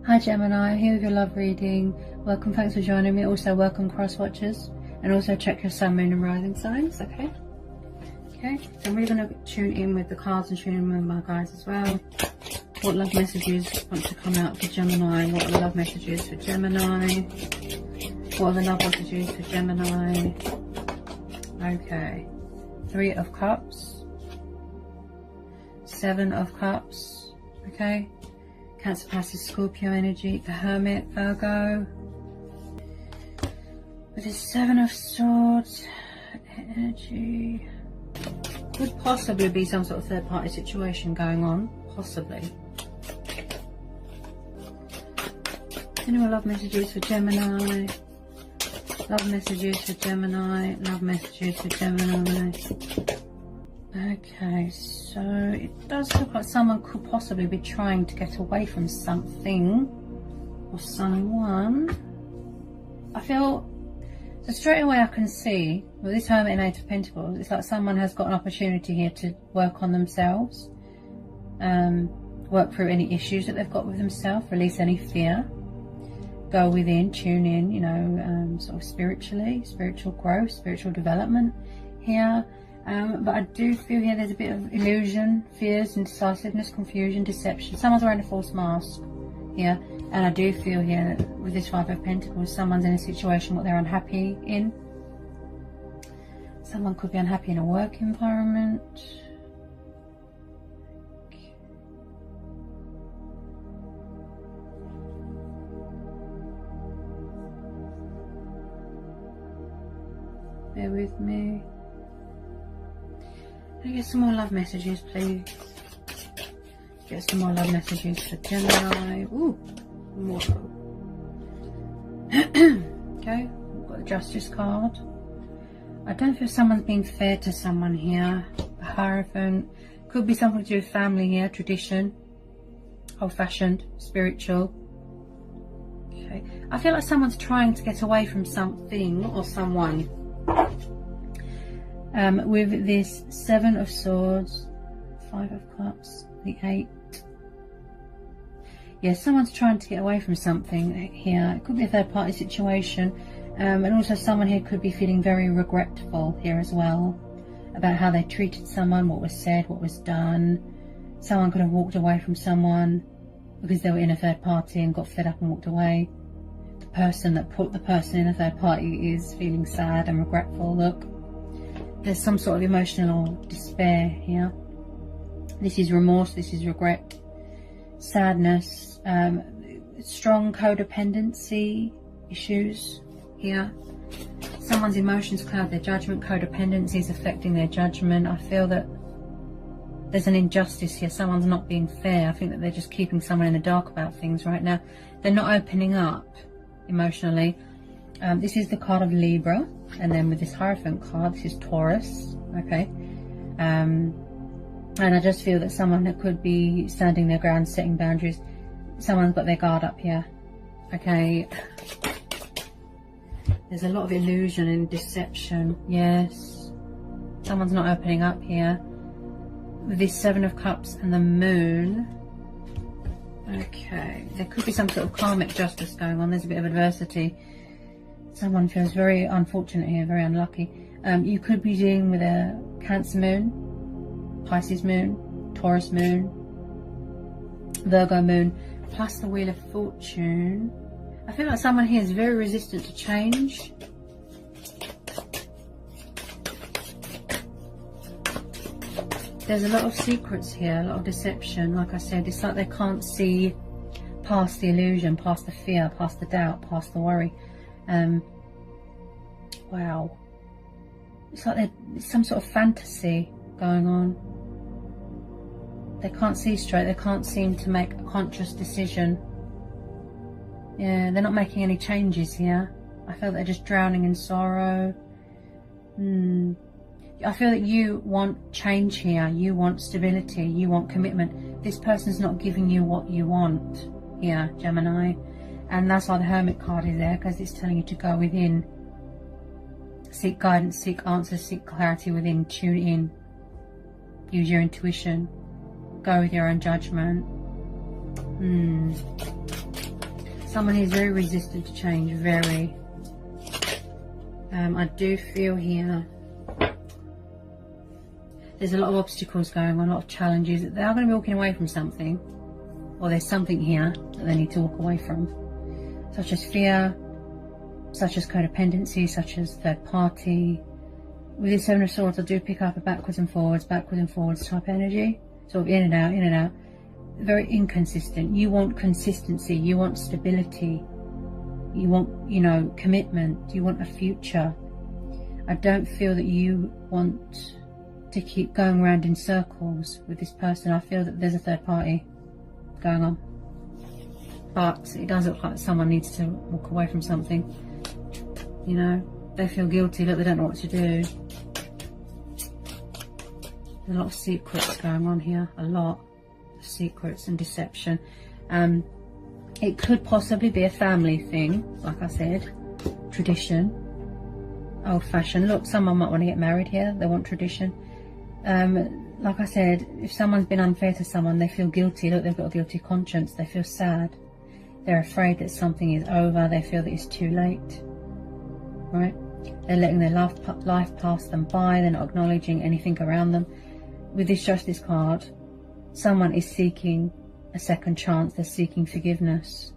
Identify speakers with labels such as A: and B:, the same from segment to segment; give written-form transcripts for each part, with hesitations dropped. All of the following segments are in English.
A: Hi Gemini, here with your love reading. Welcome, thanks for joining me. Also welcome cross watchers, and also check your sun, moon and rising signs, okay? Okay, so I'm really going to tune in with the cards and tune in with my guys as well. What love messages want to come out for Gemini? What are the love messages for Gemini? What are the love messages for Gemini? Okay, 3 of Cups, 7 of Cups, okay? Cancer, Pisces, Scorpio energy, the Hermit, Virgo. With the 7 of Swords energy. Could possibly be some sort of third party situation going on. Possibly. Any more love messages for Gemini? Love messages for Gemini. Love messages for Gemini. Okay, so it does look like someone could possibly be trying to get away from something or someone. I feel, so straight away I can see, with this Hermit and 8 of Pentacles, it's like someone has got an opportunity here to work on themselves, work through any issues that they've got with themselves, release any fear, go within, tune in, you know, sort of spiritually, spiritual growth, spiritual development here. But I do feel here there's a bit of illusion, fears, indecisiveness, confusion, deception. Someone's wearing a false mask here. And I do feel here that with this 5 of Pentacles, someone's in a situation what they're unhappy in. Someone could be unhappy in a work environment. Bear with me. Can I get some more love messages, please? Get some more love messages for Gemini. Ooh, more. Okay, we've got the Justice card. I don't feel someone's being fair to someone here. The Hierophant. Could be something to do with family here, tradition, old-fashioned, spiritual. Okay, I feel like someone's trying to get away from something or someone. With this 7 of Swords, 5 of Cups, the 8. Yeah, someone's trying to get away from something here. It could be a third party situation. And also someone here could be feeling very regretful here as well. About how they treated someone, what was said, what was done. Someone could have walked away from someone because they were in a third party and got fed up and walked away. The person that put the person in a third party is feeling sad and regretful. Look. There's some sort of emotional despair here. This is remorse, this is regret, sadness, strong codependency issues here. Someone's emotions cloud their judgment, codependency is affecting their judgment. I feel that there's an injustice here, someone's not being fair. I think that they're just keeping someone in the dark about things right now. They're not opening up emotionally. This is the card of Libra, and then with this Hierophant card, this is Taurus, okay? And I just feel that someone that could be standing their ground, setting boundaries, someone's got their guard up here, okay? There's a lot of illusion and deception, yes. Someone's not opening up here. With this 7 of Cups and the Moon, okay, there could be some sort of karmic justice going on. There's a bit of adversity. Someone feels very unfortunate here, very unlucky. You could be dealing with a Cancer moon, Pisces moon, Taurus moon, Virgo moon, plus the Wheel of Fortune. I feel like someone here is very resistant to change. There's a lot of secrets here, a lot of deception. Like I said, it's like they can't see past the illusion, past the fear, past the doubt, past the worry. Wow, it's like there's some sort of fantasy going on. They can't see straight, they can't seem to make a conscious decision. Yeah, they're not making any changes here. I feel they're just drowning in sorrow. I feel that you want change here, you want stability, you want commitment. This person's not giving you what you want here, Gemini. And that's why the Hermit card is there, because it's telling you to go within. Seek guidance, seek answers, seek clarity within, tune in. Use your intuition. Go with your own judgment. Someone who's very resistant to change, very. I do feel here there's a lot of obstacles going on, a lot of challenges. They are going to be walking away from something, or there's something here that they need to walk away from, such as fear, such as codependency, such as third party. With this Seven of Swords, I do pick up a backwards and forwards type energy, sort of in and out, in and out. Very inconsistent. You want consistency, you want stability, you want, you know, commitment, you want a future. I don't feel that you want to keep going around in circles with this person. I feel that there's a third party going on, but it does look like someone needs to walk away from something. You know, they feel guilty, look, they don't know what to do. There's a lot of secrets going on here, a lot of secrets and deception. It could possibly be a family thing, like I said, tradition, old-fashioned. Look, someone might want to get married here, they want tradition. Like I said, if someone's been unfair to someone, they feel guilty. Look, they've got a guilty conscience, they feel sad, they're afraid that something is over, they feel that it's too late, right? They're letting their life pass them by, they're not acknowledging anything around them. With this Justice card, someone is seeking a second chance, they're seeking forgiveness.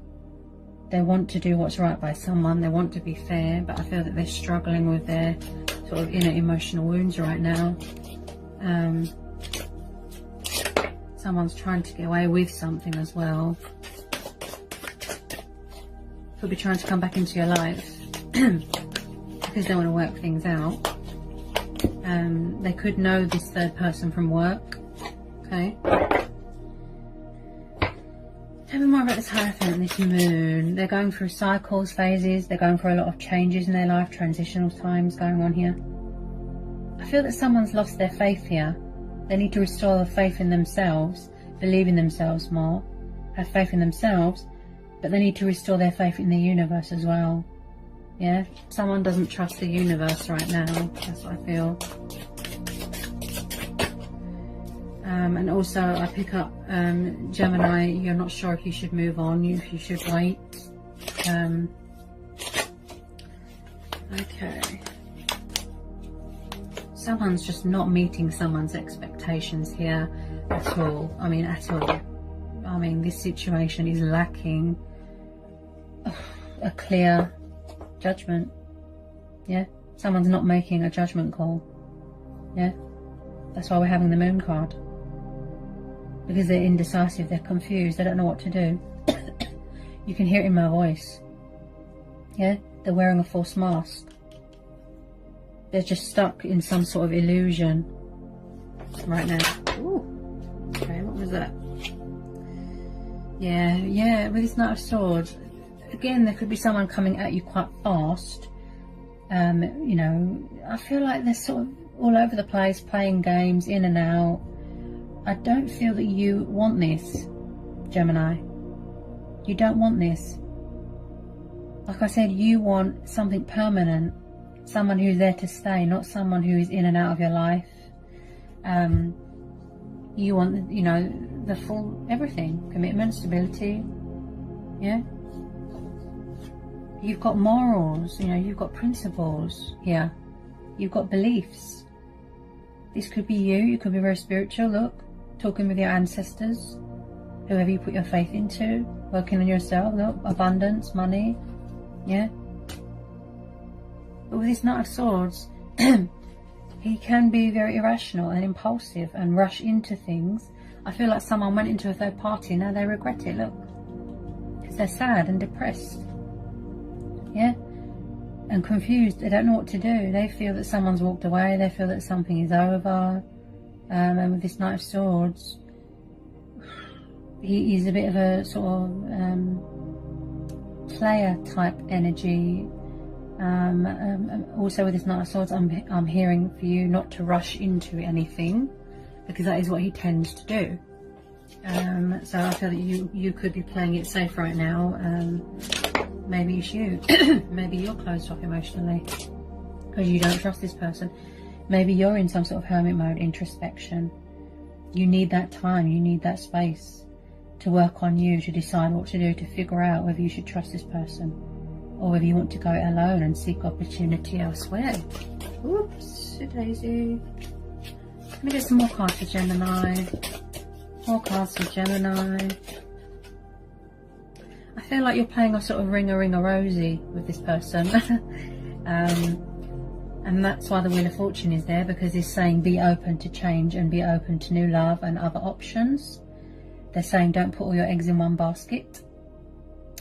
A: They want to do what's right by someone, they want to be fair, but I feel that they're struggling with their sort of inner emotional wounds right now. Someone's trying to get away with something as well. Could be trying to come back into your life because they want to work things out. They could know this third person from work. Okay. Tell me more about this Hierophant and this Moon. They're going through cycles, phases. They're going through a lot of changes in their life, transitional times going on here. I feel that someone's lost their faith here. They need to restore the faith in themselves, believe in themselves more, have faith in themselves, but they need to restore their faith in the universe as well. Yeah, someone doesn't trust the universe right now, that's what I feel. And also I pick up Gemini, you're not sure if you should move on, if you should wait. Okay. Someone's just not meeting someone's expectations here at all. I mean, at all. I mean, this situation is lacking a clear judgment. Yeah, someone's not making a judgment call. Yeah, that's why we're having the Moon card, because they're indecisive, they're confused, they don't know what to do. You can hear it in my voice. Yeah, they're wearing a false mask. They're just stuck in some sort of illusion right now. Ooh. Okay, what was that? Yeah, with this Knight of Swords, again, there could be someone coming at you quite fast. You know, I feel like they're sort of all over the place, playing games, in and out. I don't feel that you want this, Gemini. You don't want this. Like I said, you want something permanent. Someone who's there to stay, not someone who is in and out of your life. You want, you know, the full everything. Commitment, stability. Yeah. You've got morals, you know, you've got principles here. You've got beliefs. This could be you. You could be very spiritual, look. Talking with your ancestors. Whoever you put your faith into. Working on yourself, look. Abundance, money. Yeah. But with this Knight of Swords, he can be very irrational and impulsive and rush into things. I feel like someone went into a third party, now they regret it, look. Because they're sad and depressed. Yeah? And confused, they don't know what to do. They feel that someone's walked away, they feel that something is over. And with this Knight of Swords, he's a bit of a sort of player type energy. Also with this Knight of Swords, I'm hearing for you not to rush into anything, because that is what he tends to do. So I feel that you could be playing it safe right now. Maybe it's you. Maybe you're closed off emotionally because you don't trust this person. Maybe you're in some sort of hermit mode, introspection. You need that time, you need that space to work on you, to decide what to do, to figure out whether you should trust this person or whether you want to go it alone and seek opportunity elsewhere. Oops, daisy. Let me get some more cards for Gemini. More cards for Gemini. I feel like you're playing a sort of ring-a-ring-a-rosy with this person. And that's why the Wheel of Fortune is there, because it's saying be open to change and be open to new love and other options. They're saying don't put all your eggs in one basket.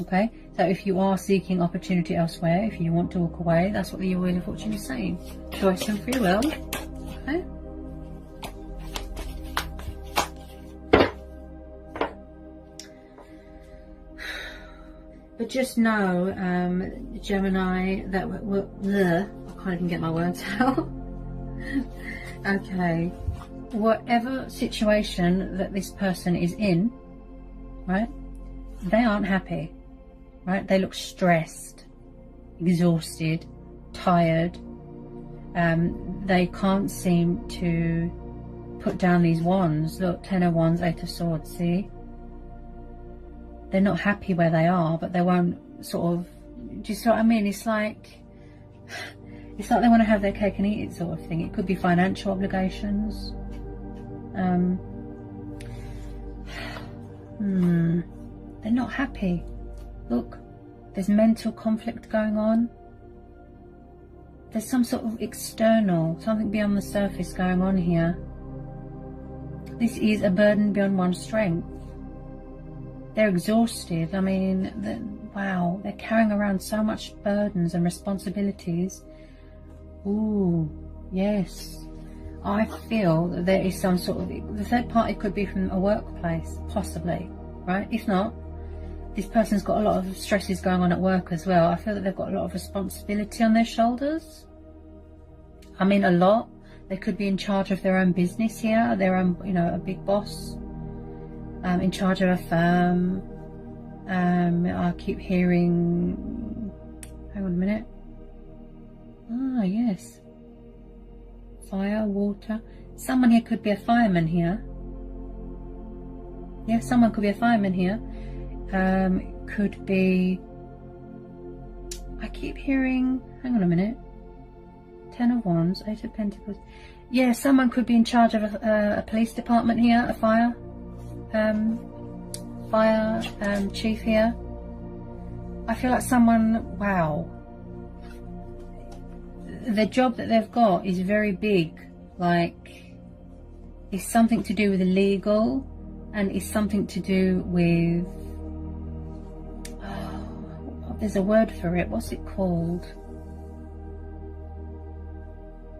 A: Okay, so if you are seeking opportunity elsewhere, if you want to walk away, that's what the Wheel of Fortune is saying. Choice and free will. Okay. But just know, Gemini, that I can't even get my words out. Okay, whatever situation that this person is in, right, they aren't happy, right? They look stressed, exhausted, tired. They can't seem to put down these wands. Look, 10 of Wands, 8 of Swords, see? They're not happy where they are, but they won't sort of, do you see what I mean? It's like they want to have their cake and eat it sort of thing. It could be financial obligations. They're not happy. Look, there's mental conflict going on. There's some sort of external, something beyond the surface going on here. This is a burden beyond one's strength. They're exhausted. I mean, wow, they're carrying around so much burdens and responsibilities. Ooh, yes. I feel that there is some sort of, the third party could be from a workplace, possibly, right? If not, this person's got a lot of stresses going on at work as well. I feel that they've got a lot of responsibility on their shoulders. I mean, a lot. They could be in charge of their own business here, their own, you know, a big boss, in charge of a firm. I keep hearing, hang on a minute. Ah, yes. Fire, water. Someone here could be a fireman here. Yeah, someone could be a fireman here. Could be, I keep hearing, hang on a minute. 10 of Wands, 8 of Pentacles. Yeah, someone could be in charge of a police department here, a fire chief here. I feel like someone, wow, the job that they've got is very big. Like, it's something to do with the legal, and it's something to do with, there's a word for it. What's it called?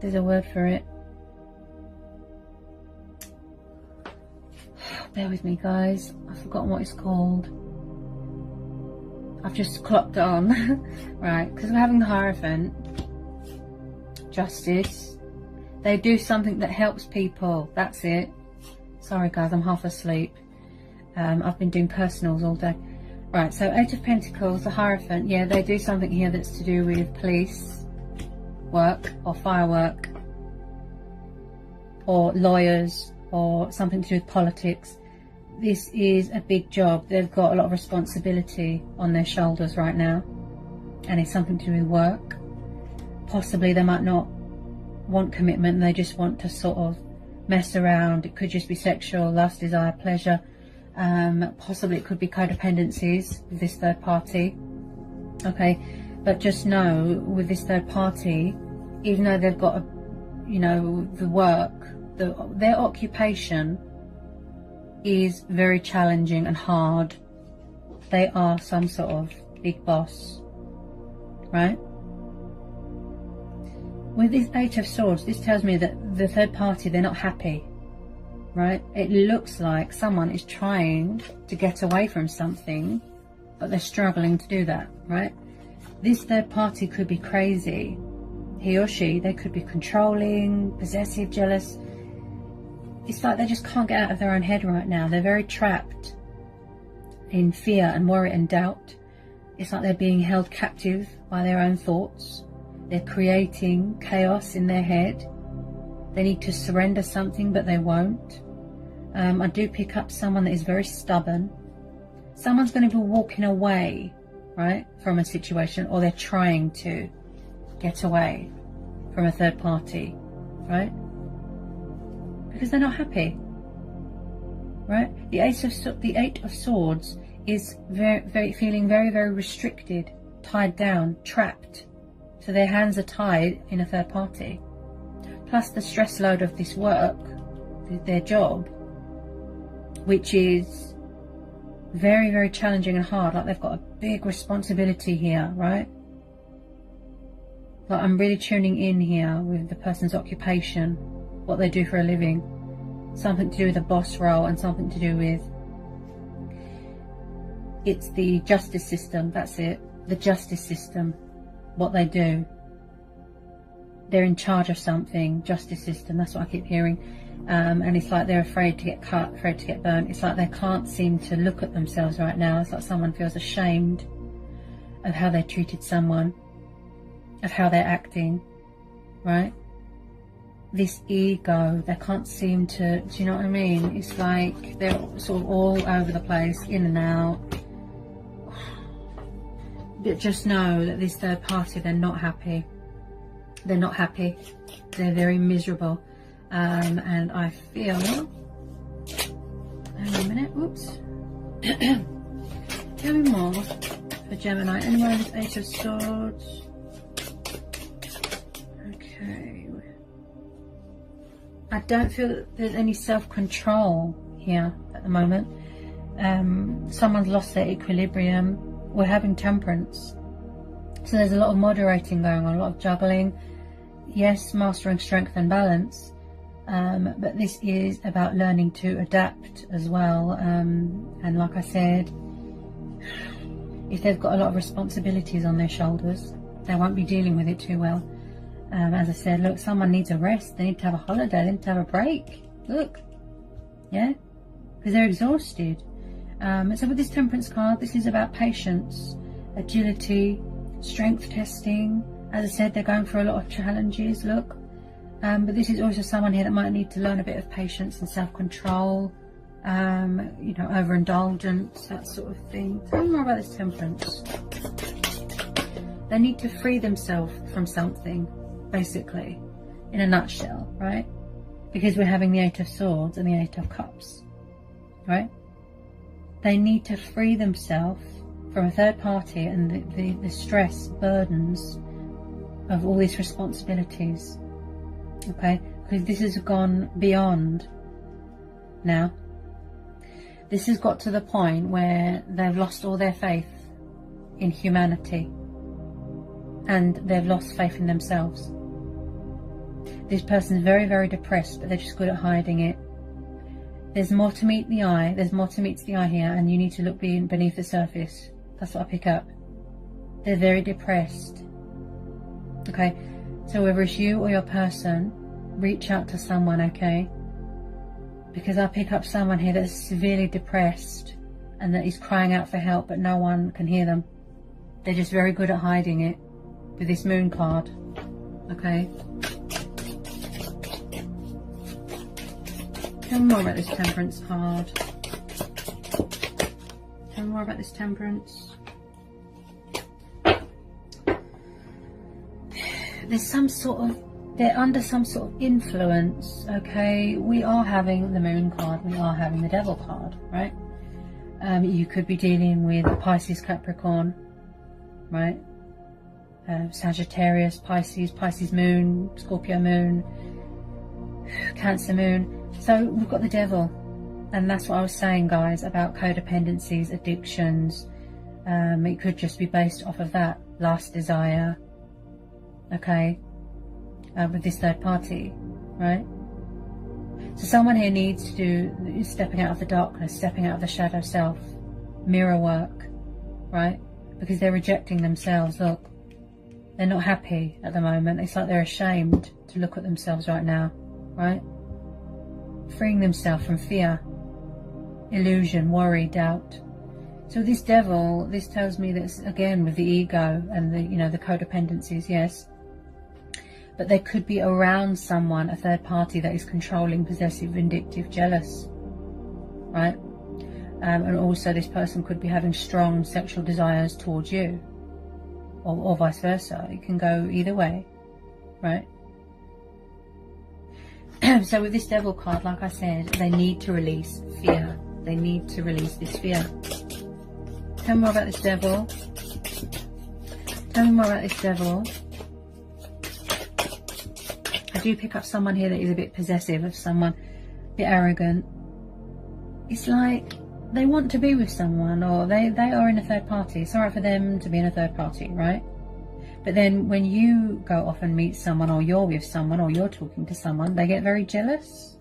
A: There's a word for it. Bear with me, guys. I've forgotten what it's called. I've just clocked it on. Right, because we're having the Hierophant. Justice. They do something that helps people. That's it. Sorry, guys, I'm half asleep. I've been doing personals all day. Right, so 8 of Pentacles, the Hierophant. Yeah, they do something here that's to do with police work or firework or lawyers or something to do with politics. This is a big job. They've got a lot of responsibility on their shoulders right now, and it's something to do with work. Possibly they might not want commitment, they just want to sort of mess around. It could just be sexual, lust, desire, pleasure. Possibly it could be codependencies with this third party. Okay, but just know with this third party, even though they've got the work, their occupation is very challenging and hard. They are some sort of big boss, right? With this 8 of Swords, this tells me that the third party, they're not happy, right? It looks like someone is trying to get away from something, but they're struggling to do that, right? This third party could be crazy. He or she, they could be controlling, possessive, jealous. It's like they just can't get out of their own head right now. They're very trapped in fear and worry and doubt. It's like they're being held captive by their own thoughts. They're creating chaos in their head. They need to surrender something, but they won't. I do pick up someone that is very stubborn, someone's going to be walking away, right, from a situation, or they're trying to get away from a third party, right? Because they're not happy, right? The Eight of Swords is feeling very, very restricted, tied down, trapped. So their hands are tied in a third party. Plus the stress load of this work, their job, which is very, very challenging and hard. Like they've got a big responsibility here, right? Like I'm really tuning in here with the person's occupation, what they do for a living, something to do with the boss role, and something to do with, it's the justice system. That's it, the justice system, what they do. They're in charge of something, justice system, that's what I keep hearing. And it's like they're afraid to get cut, afraid to get burnt. It's like they can't seem to look at themselves right now. It's like someone feels ashamed of how they treated someone, of how they're acting, right? This ego, they can't seem to, do you know what I mean? It's like they're sort of all over the place, in and out. But just know that this third party, they're not happy. They're not happy. They're very miserable. And I feel, hang on a minute, oops. Tell me more for Gemini. Anyone with Eight of Swords? Okay. I don't feel that there's any self-control here at the moment. Someone's lost their equilibrium. We're having temperance. So there's a lot of moderating going on, a lot of juggling. Yes, mastering strength and balance. But this is about learning to adapt as well. And like I said, if they've got a lot of responsibilities on their shoulders, they won't be dealing with it too well. As I said, look, someone needs a rest. They need to have a holiday. They need to have a break. Look, yeah, because they're exhausted. So with this Temperance card, this is about patience, agility, strength testing. As I said, they're going for a lot of challenges, look. But this is also someone here that might need to learn a bit of patience and self-control, you know, overindulgence, that sort of thing. Tell me more about this Temperance. They need to free themselves from something, basically, in a nutshell, right? Because we're having the Eight of Swords and the Eight of Cups, right? They need to free themselves from a third party and the stress, burdens of all these responsibilities, okay? Because this has gone beyond now. This has got to the point where they've lost all their faith in humanity and they've lost faith in themselves. This person's very, very depressed, but they're just good at hiding it. There's more to meet the eye. There's more to meet the eye here, and you need to look beneath the surface. That's what I pick up. They're very depressed. Okay, so whether it's you or your person, reach out to someone, okay? Because I pick up someone here that's severely depressed and that is crying out for help, but no one can hear them. They're just very good at hiding it with this Moon card, okay? Tell me more about this Temperance card. Tell me more about this Temperance. There's some sort of, they're under some sort of influence, okay? We are having the Moon card, we are having the Devil card, right? You could be dealing with Pisces, Capricorn, right? Sagittarius, Pisces, Pisces Moon, Scorpio Moon, Cancer Moon. So we've got the Devil, and that's what I was saying, guys, about codependencies, addictions. It could just be based off of that last desire, okay, with this third party, right? So someone here needs to do stepping out of the darkness, stepping out of the shadow self, mirror work, right? Because they're rejecting themselves. Look, they're not happy at the moment. It's like they're ashamed to look at themselves right now, right? Freeing themselves from fear, illusion, worry, doubt. So this Devil, this tells me that, again, with the ego and the, you know, the codependencies, yes, but they could be around someone, a third party that is controlling, possessive, vindictive, jealous, right? And also this person could be having strong sexual desires towards you, or vice versa. It can go either way, right? So with this Devil card, like I said, they need to release fear. They need to release this fear. Tell me more about this Devil. Tell me more about this Devil. I do pick up someone here that is a bit possessive of someone, a bit arrogant. It's like they want to be with someone, or they are in a third party. It's alright for them to be in a third party, right? But then when you go off and meet someone, or you're with someone, or you're talking to someone, they get very jealous.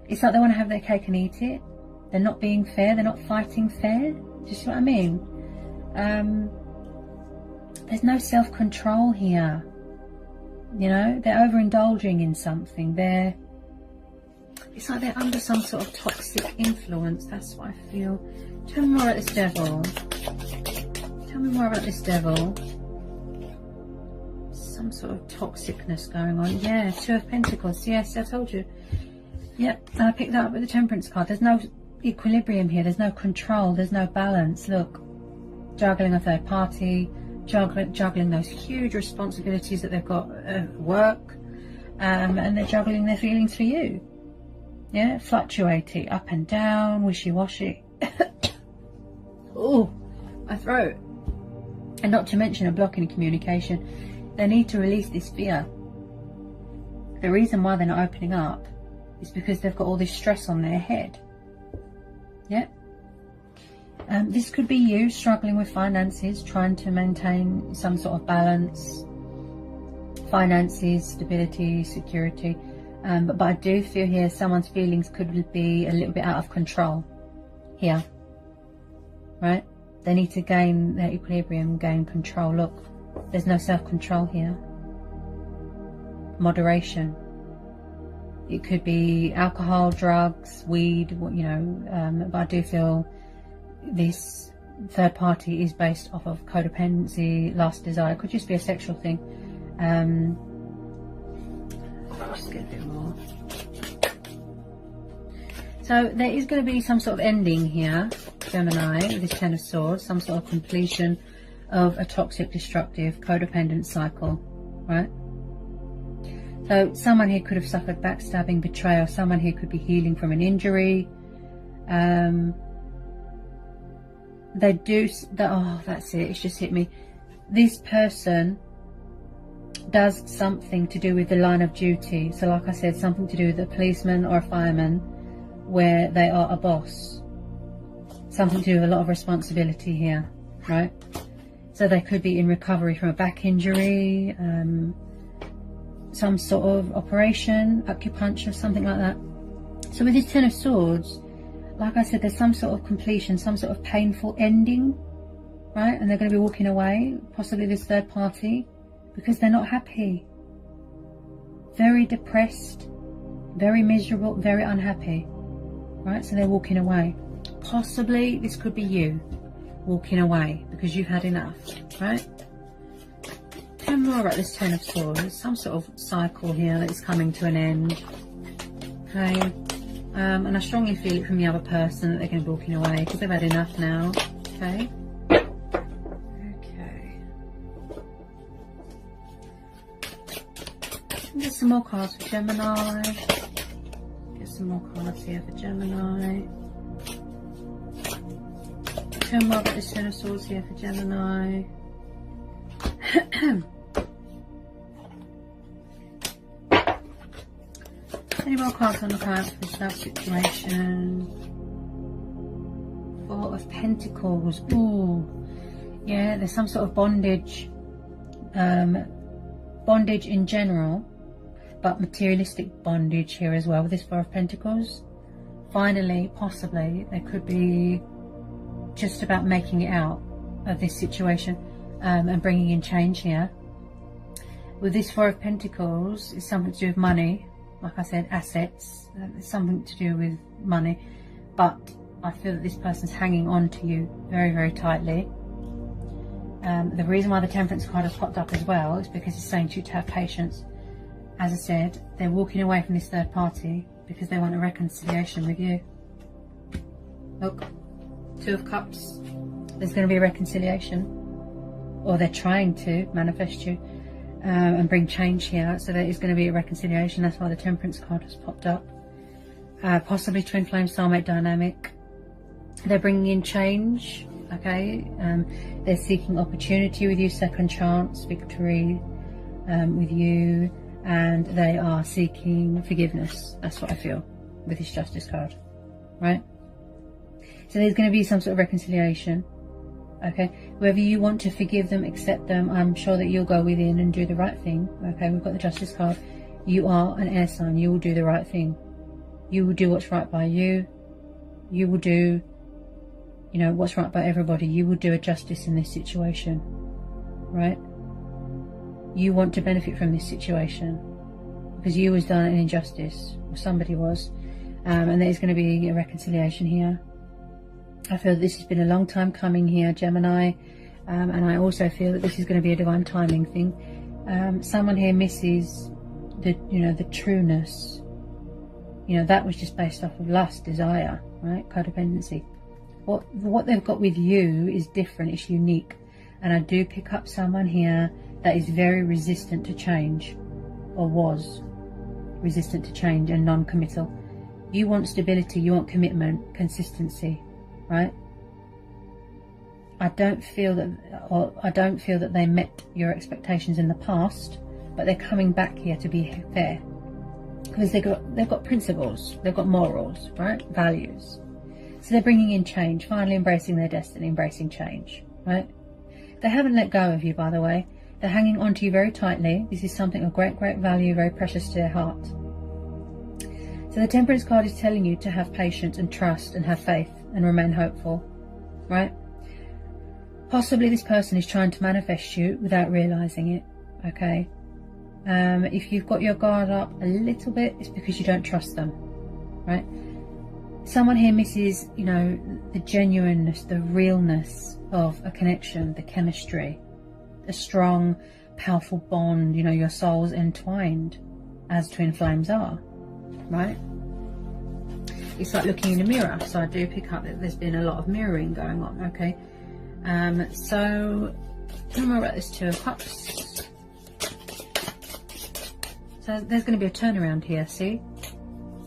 A: It's like they want to have their cake and eat it. They're not being fair. They're not fighting fair. Do you see what I mean? There's no self-control here. You know, they're overindulging in something. It's like they're under some sort of toxic influence. That's what I feel. Tell me more about this Devil. Tell me more about this Devil. Some sort of toxicness going on. Yeah, Two of Pentacles. Yes, I told you. Yep, I picked that up with the Temperance card. There's no equilibrium here. There's no control. There's no balance. Look, juggling a third party, juggling those huge responsibilities that they've got at work, and they're juggling their feelings for you. Yeah, fluctuating up and down, wishy-washy. Oh, my throat. And not to mention a block in communication. They need to release this fear. The reason why they're not opening up is because they've got all this stress on their head. Yeah. This could be you struggling with finances, trying to maintain some sort of balance, finances, stability, security. But I do feel here someone's feelings could be a little bit out of control here, right? They need to gain their equilibrium, gain control. Look, there's no self-control here. Moderation. It could be alcohol, drugs, weed, you know, but I do feel this third party is based off of codependency, lust, desire. It could just be a sexual thing. Just get a bit more. So there is going to be some sort of ending here, Gemini, with this Ten of Swords, some sort of completion of a toxic, destructive, codependent cycle, right? So someone here could have suffered backstabbing, betrayal. Someone here could be healing from an injury. They do, oh, that's it, it's just hit me. This person does something to do with the line of duty. So like I said, something to do with a policeman or a fireman, where they are a boss. Something to do with a lot of responsibility here, right? So they could be in recovery from a back injury, some sort of operation, acupuncture, something like that. So with this Ten of Swords, like I said, there's some sort of completion, some sort of painful ending, right? And they're going to be walking away, possibly this third party, because they're not happy. Very depressed, very miserable, very unhappy, right? So they're walking away. Possibly this could be you walking away because you've had enough, right? Tell me more about this Ten of Swords. Some sort of cycle here that is coming to an end. Okay. And I strongly feel it from the other person that they're going to be walking away because they've had enough now. Okay. Okay. Get some more cards for Gemini. Get some more cards here for Gemini. Tell me more about this Ten of Swords here for Gemini. Any more cards on the card for this love situation? Four of Pentacles. Ooh, yeah, there's some sort of bondage. Bondage in general, but materialistic bondage here as well with this Four of Pentacles. Finally, possibly, there could be just about making it out of this situation and bringing in change here. With this Four of Pentacles, it's something to do with money. Like I said, assets, it's something to do with money, but I feel that this person's hanging on to you very, very tightly. The reason why the Temperance card has popped up as well is because it's saying to you to have patience. As I said, they're walking away from this third party because they want a reconciliation with you. Look, Two of Cups. There's going to be a reconciliation, or they're trying to manifest you and bring change here. So there is going to be a reconciliation. That's why the Temperance card has popped up. Possibly twin flame soulmate dynamic. They're bringing in change. Okay, they're seeking opportunity with you, second chance, victory with you, and they are seeking forgiveness. That's what I feel with this Justice card, right? So there's going to be some sort of reconciliation. Okay, whether you want to forgive them, accept them, I'm sure that you'll go within and do the right thing. Okay, we've got the Justice card. You are an air sign. You will do the right thing. You will do what's right by you. You will do, you know, what's right by everybody. You will do a justice in this situation, right? You want to benefit from this situation because you was done an injustice, or somebody was, and there's going to be a reconciliation here. I feel that this has been a long time coming here, Gemini, and I also feel that this is going to be a divine timing thing. Someone here misses the, you know, the trueness. You know, that was just based off of lust, desire, right? Codependency. What they've got with you is different, it's unique. And I do pick up someone here that is very resistant to change, or was resistant to change and non-committal. You want stability, you want commitment, consistency, right? I don't feel that they met your expectations in the past, but they're coming back here to be fair. Because they've got principles, they've got morals, right? Values. So they're bringing in change, finally embracing their destiny, embracing change, right? They haven't let go of you, by the way. They're hanging on to you very tightly. This is something of great, great value, very precious to their heart. So the Temperance card is telling you to have patience and trust and have faith and remain hopeful, right? Possibly this person is trying to manifest you without realizing it, okay? If you've got your guard up a little bit, it's because you don't trust them, right? Someone here misses, you know, the genuineness, the realness of a connection, the chemistry, a strong, powerful bond. You know, your souls entwined, as twin flames are, right? It's like looking in a mirror. So I do pick up that there's been a lot of mirroring going on, okay? So tell me about this Two of Cups. So there's going to be a turnaround here, see?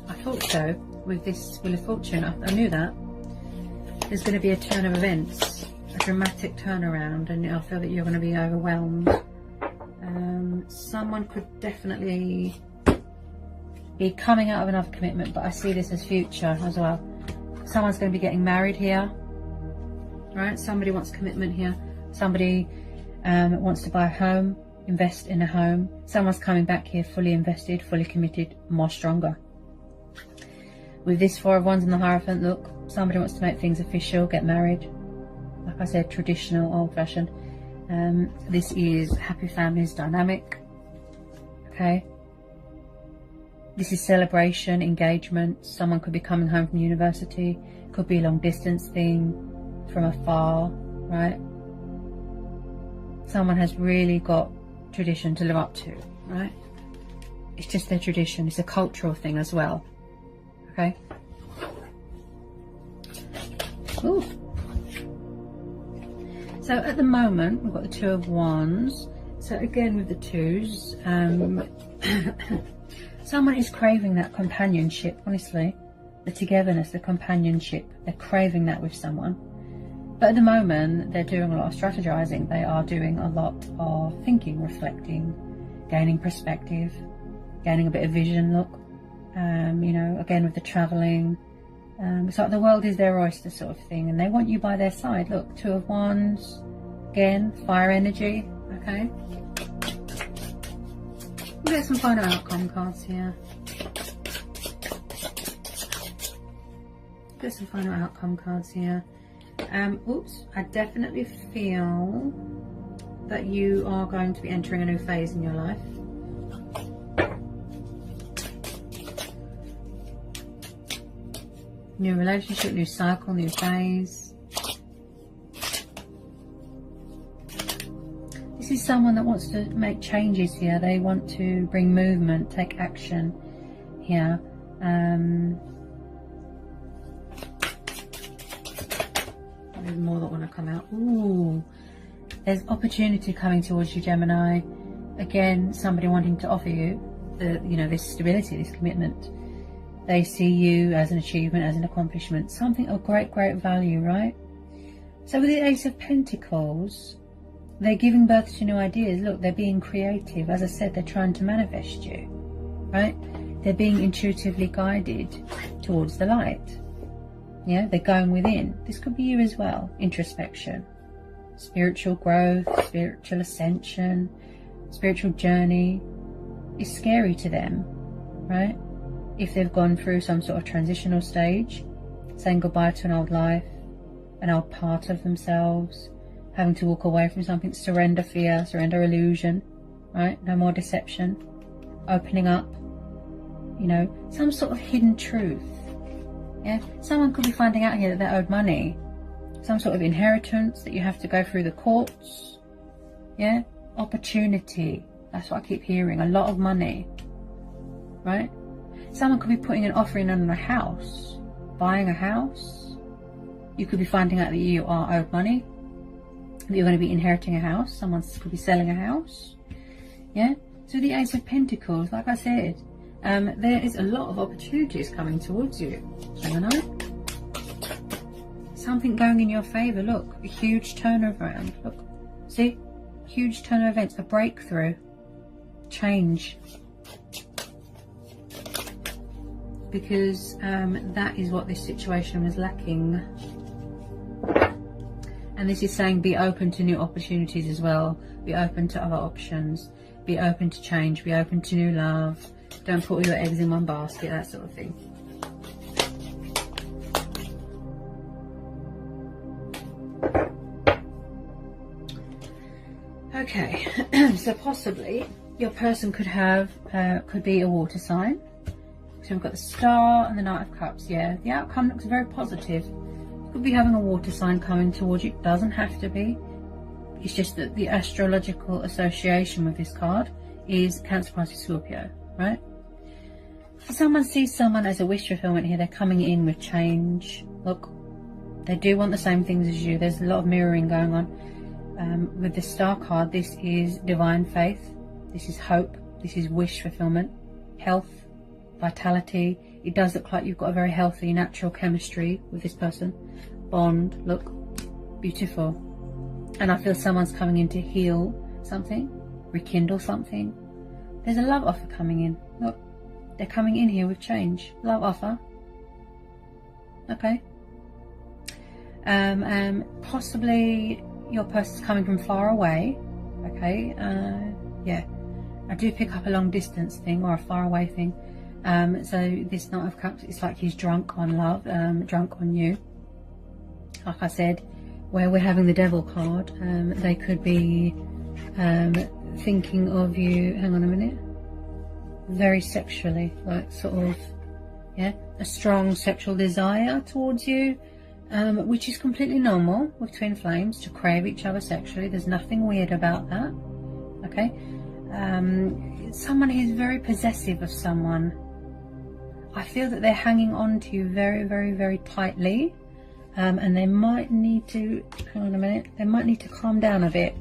A: I thought so. With this Wheel of Fortune, I knew that. There's going to be a turn of events, a dramatic turnaround, and I feel that you're going to be overwhelmed. Someone could definitely be coming out of another commitment, but I see this as future as well. Someone's going to be getting married here, right? Somebody wants commitment here. Somebody wants to buy a home, invest in a home. Someone's coming back here fully invested, fully committed, more stronger. With this Four of Wands and the Hierophant, look, somebody wants to make things official, get married. Like I said, traditional, old-fashioned. This is happy families dynamic. Okay. This is celebration, engagement. Someone could be coming home from university. Could be a long-distance thing from afar, right? Someone has really got tradition to live up to, right? It's just their tradition. It's a cultural thing as well. Okay. Ooh. So at the moment we've got the Two of Wands. So again with the twos, someone is craving that companionship. Honestly, the togetherness, the companionship. They're craving that with someone. But at the moment they're doing a lot of strategizing. They are doing a lot of thinking, reflecting, gaining perspective, gaining a bit of vision. Look. You know, again with the travelling, it's like the world is their oyster sort of thing, and they want you by their side. Look, Two of Wands, again, fire energy, okay? We'll get some final outcome cards here. Get some final outcome cards here. Oops, I definitely feel that you are going to be entering a new phase in your life. New relationship, new cycle, new phase. This is someone that wants to make changes here. They want to bring movement, take action here. There's more that want to come out. Ooh, there's opportunity coming towards you, Gemini. Again, somebody wanting to offer you this stability, this commitment. They see you as an achievement, as an accomplishment, something of great value, right? So with the Ace of Pentacles, they're giving birth to new ideas. Look, they're being creative. As I said, they're trying to manifest you, right? They're being intuitively guided towards the light. Yeah, they're going within. This could be you as well. Introspection, spiritual growth, spiritual ascension, spiritual journey is scary to them, right? If they've gone through some sort of transitional stage, saying goodbye to an old life, an old part of themselves, having to walk away from something, surrender fear, surrender illusion, right? No more deception, opening up, some sort of hidden truth. Yeah, someone could be finding out here that they're owed money, some sort of inheritance that you have to go through the courts. Yeah, opportunity. That's what I keep hearing. A lot of money, right? Someone could be putting an offer in on a house, buying a house. You could be finding out that you are owed money, that you're going to be inheriting a house. Someone could be selling a house. Yeah. So the Ace of Pentacles, like I said, there is a lot of opportunities coming towards you, Gemini. Something going in your favour. Look, a huge turnaround. Look, see, huge turn of events, a breakthrough, change. Because that is what this situation was lacking. And this is saying be open to new opportunities as well. Be open to other options. Be open to change. Be open to new love. Don't put all your eggs in one basket, that sort of thing. Okay, so possibly your person could be a water sign. So we've got the Star and the Knight of Cups. Yeah, the outcome looks very positive. You could be having a water sign coming towards you. It doesn't have to be. It's just that the astrological association with this card is Cancer, Pisces, Scorpio, right? If someone sees someone as a wish fulfillment here, they're coming in with change. Look, they do want the same things as you. There's a lot of mirroring going on. With the Star card, this is divine faith. This is hope. This is wish fulfillment, health, vitality. It does look like you've got a very healthy, natural chemistry with this person. Bond, look, beautiful. And I feel someone's coming in to heal something, rekindle something. There's a love offer coming in. Look, they're coming in here with change. Love offer. Okay. Possibly your person's coming from far away. Okay. Yeah. I do pick up a long distance thing or a far away thing. So this Knight of Cups, it's like he's drunk on love, drunk on you. Like I said, where we're having the Devil card, they could be thinking of you, hang on a minute, very sexually, like sort of, yeah, a strong sexual desire towards you, which is completely normal with twin flames to crave each other sexually. There's nothing weird about that. Okay. Someone who's very possessive of someone. I feel that they're hanging on to you very tightly, and they might need to, hang on a minute, they might need to calm down a bit.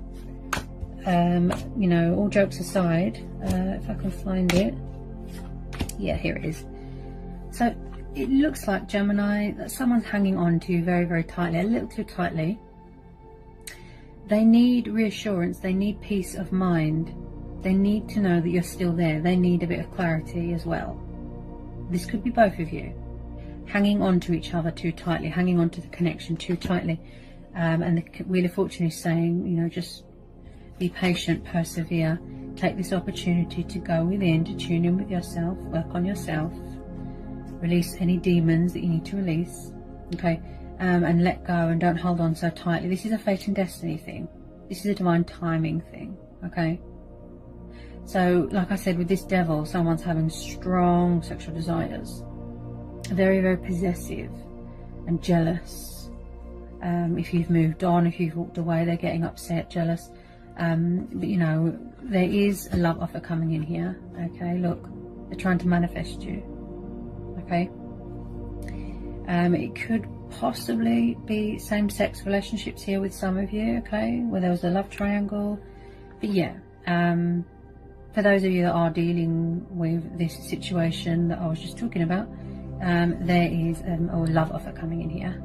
A: All jokes aside, if I can find it, yeah, here it is. So it looks like, Gemini, that someone's hanging on to you very tightly, a little too tightly. They need reassurance, they need peace of mind, they need to know that you're still there, they need a bit of clarity as well. This could be both of you hanging on to each other too tightly, hanging on to the connection too tightly, and the Wheel of Fortune is saying, just be patient, persevere, take this opportunity to go within, to tune in with yourself, work on yourself, release any demons that you need to release, okay, and let go and don't hold on so tightly. This is a fate and destiny thing. This is a divine timing thing, okay? So, like I said, with this Devil, someone's having strong sexual desires, very possessive and jealous. If you've moved on, if you've walked away, they're getting upset, jealous. But there is a love offer coming in here. Okay, look, they're trying to manifest you. Okay, it could possibly be same-sex relationships here with some of you, okay, where there was a love triangle. But yeah, for those of you that are dealing with this situation that I was just talking about, there is a love offer coming in here,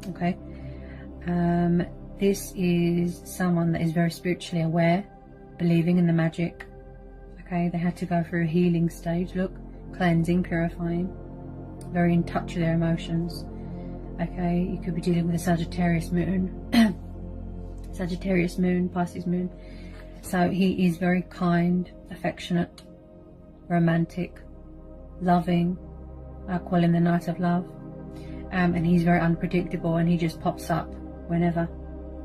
A: okay. This is someone that is very spiritually aware, believing in the magic, okay. They had to go through a healing stage, look, cleansing, purifying, very in touch with their emotions, okay. You could be dealing with a Sagittarius moon, Sagittarius moon, Pisces moon. So he is very kind, affectionate, romantic, loving. I call him the Knight of Love. And he's very unpredictable, and he just pops up whenever.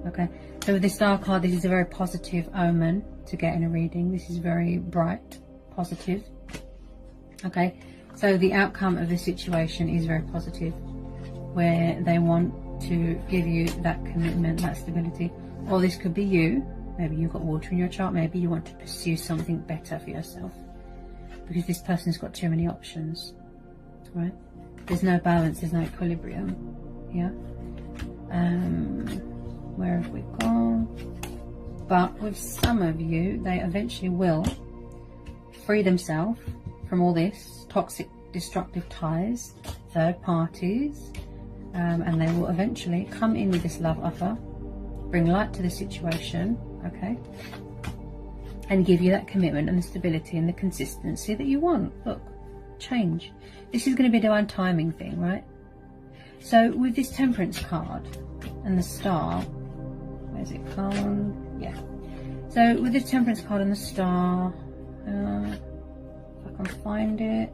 A: Okay, so with the Star card, this is a very positive omen to get in a reading. This is very bright, positive. Okay, so the outcome of the situation is very positive, where they want to give you that commitment, that stability. Or this could be you. Maybe you've got water in your chart. Maybe you want to pursue something better for yourself, because this person's got too many options, right? There's no balance, there's no equilibrium. Yeah. Where have we gone? But with some of you, they eventually will free themselves from all this toxic, destructive ties, third parties, and they will eventually come in with this love offer, bring light to the situation, okay, and give you that commitment and the stability and the consistency that you want. Look, change. This is going to be a divine timing thing, right? So with this Temperance card and the Star, where's it gone? Yeah. So with this Temperance card and the Star, if I can find it,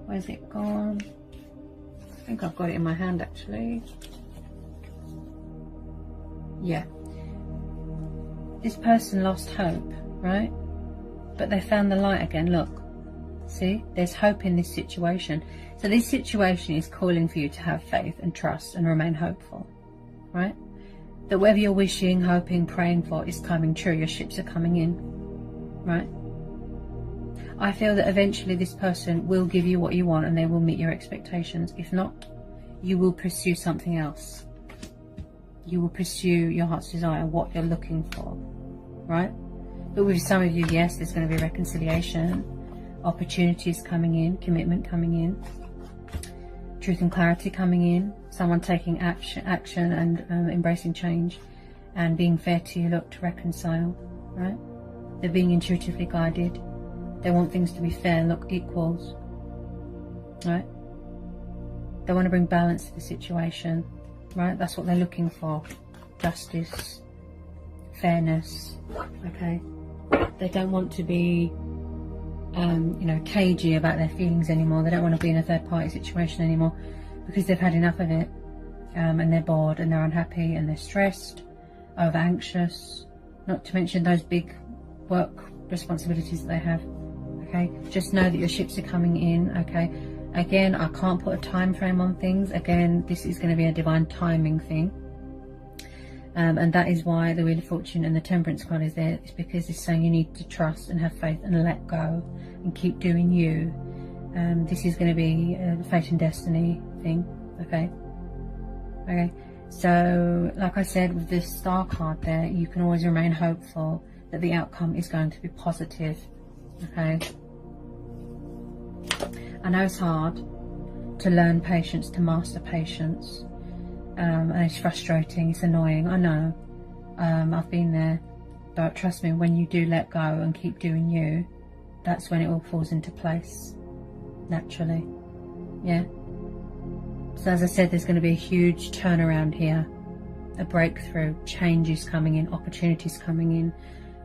A: where's it gone? I think I've got it in my hand actually. Yeah. This person lost hope, right? But they found the light again. Look, see, there's hope in this situation. So this situation is calling for you to have faith and trust and remain hopeful, right? That whatever you're wishing, hoping, praying for is coming true. Your ships are coming in, right? I feel that eventually this person will give you what you want and they will meet your expectations. If not, you will pursue something else. You will pursue your heart's desire, what you're looking for, right? But with some of you, yes, there's going to be reconciliation, opportunities coming in, commitment coming in, truth and clarity coming in, someone taking action and embracing change and being fair to you, look, to reconcile, right? They're being intuitively guided. They want things to be fair, look, equals, right? They want to bring balance to the situation, right? That's what they're looking for. Justice, fairness, okay? They don't want to be, you know, cagey about their feelings anymore. They don't want to be in a third party situation anymore because they've had enough of it, and they're bored and they're unhappy and they're stressed, over anxious, not to mention those big work responsibilities that they have, okay? Just know that your ships are coming in, okay? Again, I can't put a time frame on things. Again, this is going to be a divine timing thing. And that is why the Wheel of Fortune and the Temperance card is there. It's because it's saying you need to trust and have faith and let go and keep doing you. This is going to be a fate and destiny thing, okay? Okay, so like I said, with this Star card there, you can always remain hopeful that the outcome is going to be positive, okay? I know it's hard to learn patience, to master patience. And it's frustrating, it's annoying, I know. I've been there, but trust me, when you do let go and keep doing you, that's when it all falls into place naturally. Yeah. So as I said, there's going to be a huge turnaround here, a breakthrough, changes coming in, opportunities coming in,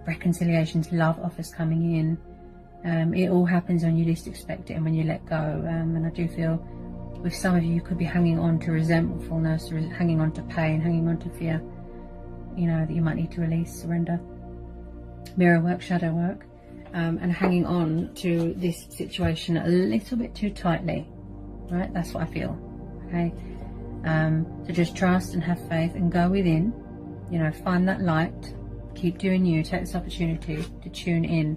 A: reconciliations, love offers coming in. It all happens when you least expect it and when you let go. And I do feel with some of you, you could be hanging on to resentfulness, hanging on to pain, hanging on to fear, you know, that you might need to release, surrender, mirror work, shadow work, and hanging on to this situation a little bit too tightly, right? That's what I feel, okay? So just trust and have faith and go within, you know, find that light, keep doing you, take this opportunity to tune in,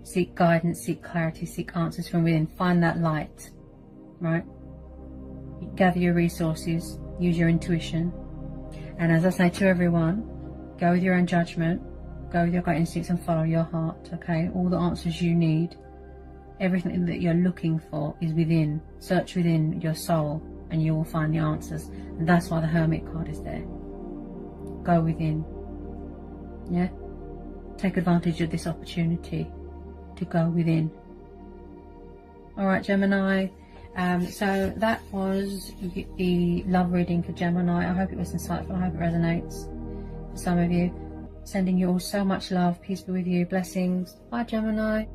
A: seek guidance, seek clarity, seek answers from within, find that light. Right? gather your resources, use your intuition. And as I say to everyone, go with your own judgment, go with your gut instincts and follow your heart, okay? All the answers you need, everything that you're looking for is within. Search within your soul and you will find the answers. And that's why the Hermit card is there. Go within. Yeah? Take advantage of this opportunity to go within. Alright, Gemini. So that was the love reading for Gemini. I hope it was insightful. I hope it resonates for some of you. Sending you all so much love. Peace be with you. Blessings. Bye, Gemini.